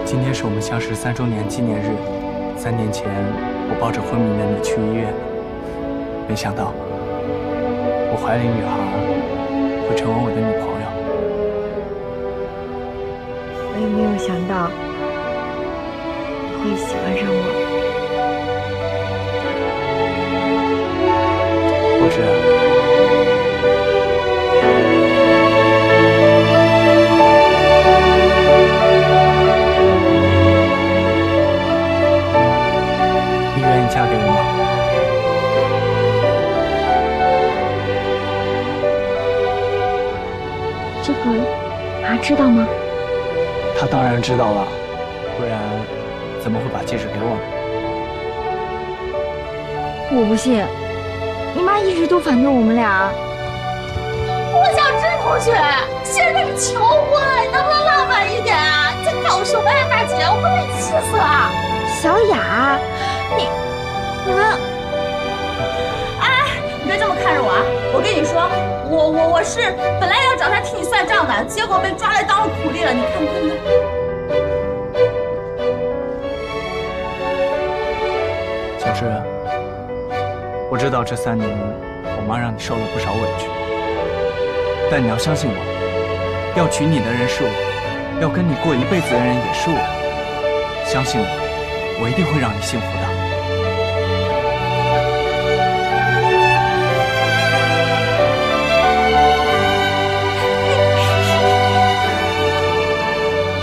今天是我们相识3周年纪念日。3年前，我抱着昏迷的你去医院，没想到我怀里女孩会成为我的女朋友。我也没有想到你会喜欢上我。我是。 嫁给我吗？这个妈知道吗？她当然知道了，不然怎么会把戒指给我呢？我不信，你妈一直都反对我们俩。胡小芝同学，现在是求婚，你能不能浪漫一点啊？你在搞什么呀，大姐？我快被气死了！小雅，你们，哎，你别这么看着我啊！我跟你说，我是本来要找他替你算账的，结果被抓来当了苦力了。你看，小芝，我知道这3年我妈让你受了不少委屈，但你要相信我，要娶你的人是我，要跟你过一辈子的人也是我。相信我，我一定会让你幸福的。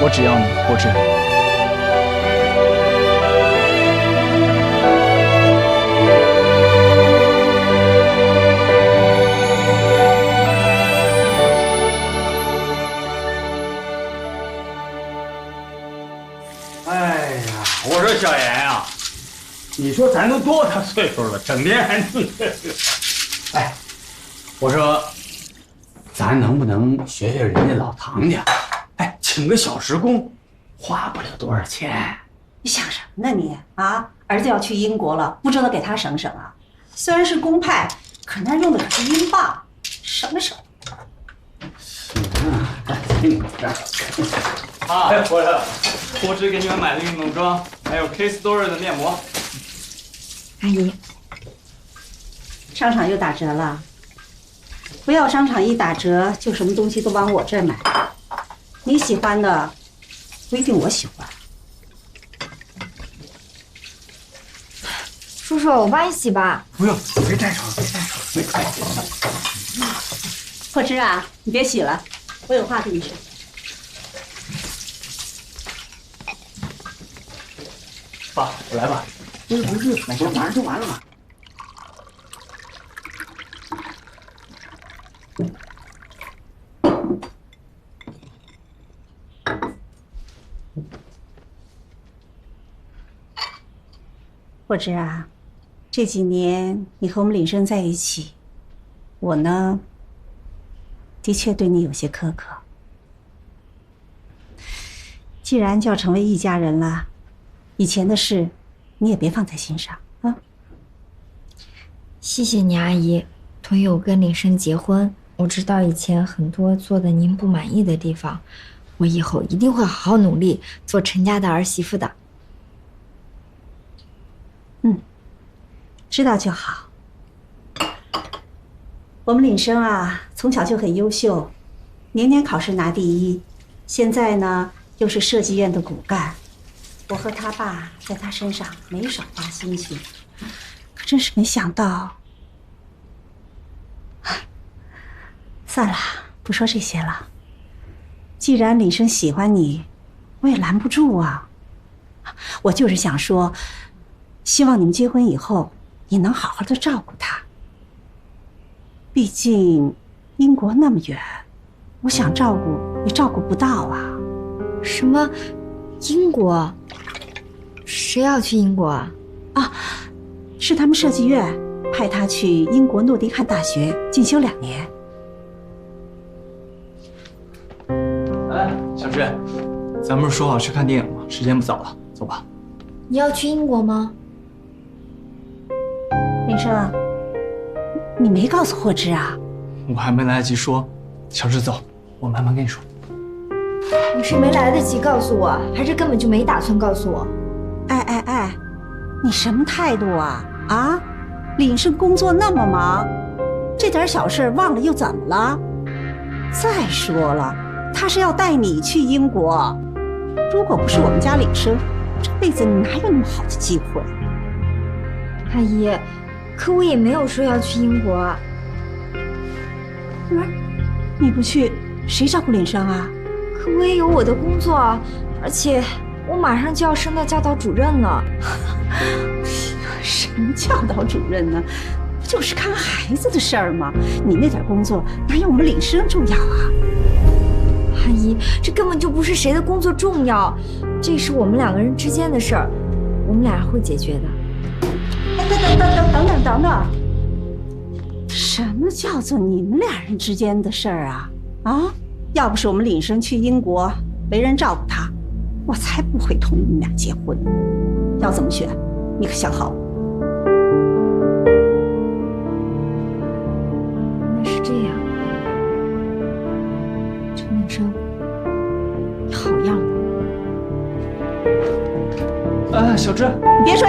我只要你，柏芝。哎呀，我说小严呀，你说咱都多大岁数了，整天还弄这个？哎，我说，咱能不能学学人家老唐家？ 哎，请个小时工，花不了多少钱。你想什么呢你啊？儿子要去英国了，不知道给他省省啊？虽然是公派，可那用的可是英镑，省省。啊，哎，回来了，柏芝给你们买的运动装，还有 K Story 的面膜。阿姨，商场又打折了，不要商场一打折就什么东西都往我这儿买。 你喜欢的不一定我喜欢。叔叔，我帮你洗吧。不用，别沾手，别沾手，没关系。柏芝啊，你别洗了，我有话跟你说。爸，我来吧。不是，马上就完了嘛。 柏芝啊，这几年你和我们领生在一起，我呢，的确对你有些苛刻。既然就要成为一家人了，以前的事你也别放在心上啊。谢谢你，阿姨。同意我跟领生结婚，我知道以前很多做的您不满意的地方，我以后一定会好好努力，做陈家的儿媳妇的。 知道就好。我们领生啊，从小就很优秀，年年考试拿第1，现在呢又是设计院的骨干。我和他爸在他身上没少花心血，真是没想到。算了，不说这些了。既然李生喜欢你，我也拦不住啊。我就是想说，希望你们结婚以后，你能好好的照顾他。毕竟英国那么远，我想照顾也照顾不到啊。什么？英国？谁要去英国啊？啊，是他们设计院派他去英国诺丁汉大学进修2年。哎，小芝，咱们不是说好去看电影吗？时间不早了，走吧。你要去英国吗？林生，你没告诉霍之啊？我还没来得及说。小芝，走，我慢慢跟你说。你是没来得及告诉我，还是根本就没打算告诉我？哎，你什么态度啊？啊，林生工作那么忙，这点小事忘了又怎么了？再说了，他是要带你去英国，如果不是我们家林生，这辈子你哪有那么好的机会？阿姨，可我也没有说要去英国。不是，你不去，谁照顾林生啊？可我也有我的工作，而且我马上就要升到教导主任了。什么教导主任呢？不就是看孩子的事儿吗？你那点工作哪有我们林生重要啊？阿姨，这根本就不是谁的工作重要，这是我们2个人之间的事儿，我们俩会解决的。等等，什么叫做你们2人之间的事儿啊？啊，要不是我们林生去英国没人照顾他，我才不会同意你们俩结婚。要怎么选，你可想好了？原来是这样，陈林生，你好样的！哎，小芝，你别睡。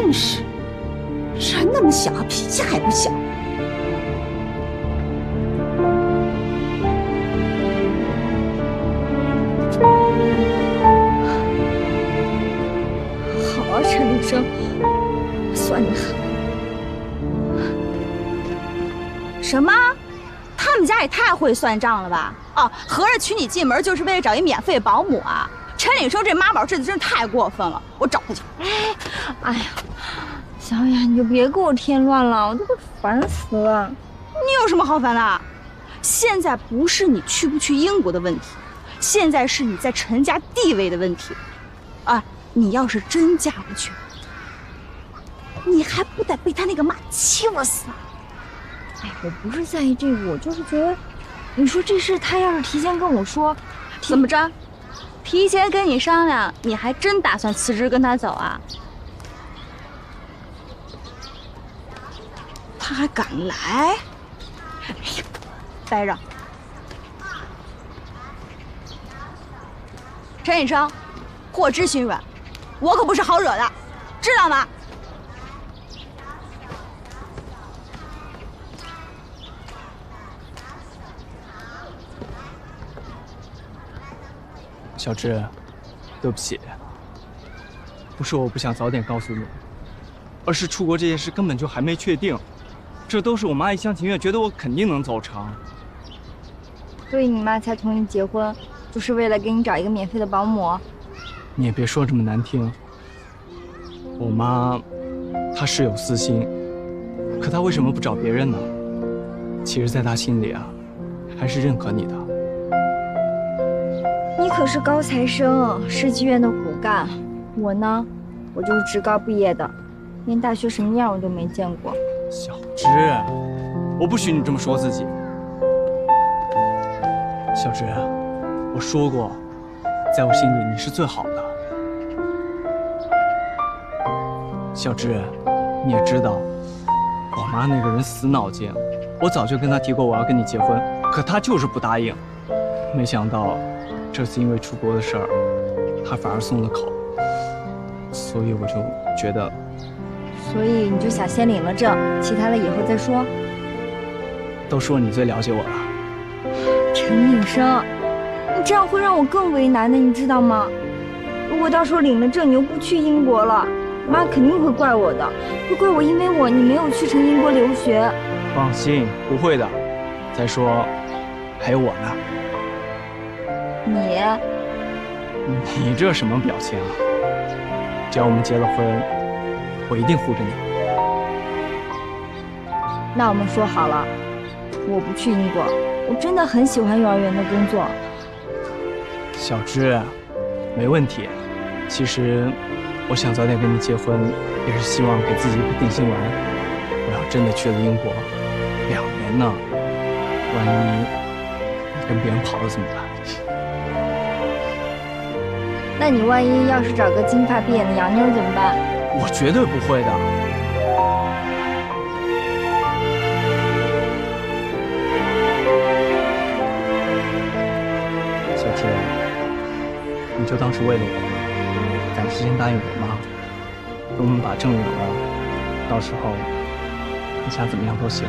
真是，人那么小，脾气还不小。好啊，陈林生，算你狠。什么？他们家也太会算账了吧？哦，合着娶你进门就是为了找一免费保姆啊？陈领生这妈宝这真是太过分了，我找他去。哎呀，小雅，你就别给我添乱了，我都快烦死了。你有什么好烦的？现在不是你去不去英国的问题，现在是你在陈家地位的问题。啊，你要是真嫁过去，你还不得被他那个妈气我死啊！哎，我不是在意这个，我就是觉得，你说这事他要是提前跟我说，怎么着？提前跟你商量，你还真打算辞职跟他走啊？他还敢来？哎呀，待着。陈以生，霍之心软，我可不是好惹的，知道吗？小芝，对不起，不是我不想早点告诉你，而是出国这件事根本就还没确定，这都是我妈一厢情愿，觉得我肯定能走成。所以你妈才同意结婚，就是为了给你找一个免费的保姆。你也别说这么难听，我妈她是有私心，可她为什么不找别人呢？其实，在她心里啊，还是认可你的。你可是高材生，设计院的骨干，我呢，我就是职高毕业的，连大学什么样我都没见过。小芝，我不许你这么说自己。小芝，我说过，在我心里你是最好的。小芝，你也知道，我妈那个人死脑筋，我早就跟她提过我要跟你结婚，可她就是不答应。没想到这次因为出国的事儿，她反而松了口，所以我就觉得，所以你就想先领了证，其他的以后再说。都说你最了解我了。陈领生，你这样会让我更为难的，你知道吗？如果到时候领了证你又不去英国了，妈肯定会怪我的，会怪我因为你没有去成英国留学。放心，不会的。再说，还有我呢。你这什么表情啊？只要我们结了婚，我一定护着你。那我们说好了，我不去英国，我真的很喜欢幼儿园的工作。小芝，没问题。其实，我想早点跟你结婚，也是希望给自己一个定心丸。我要真的去了英国2年呢，万一你跟别人跑了怎么办？那你万一要是找个金发碧眼的洋妞怎么办？我绝对不会的。小芝，你就当是为了我，赶时间答应我妈，等我们把证领了，到时候你想怎么样都行。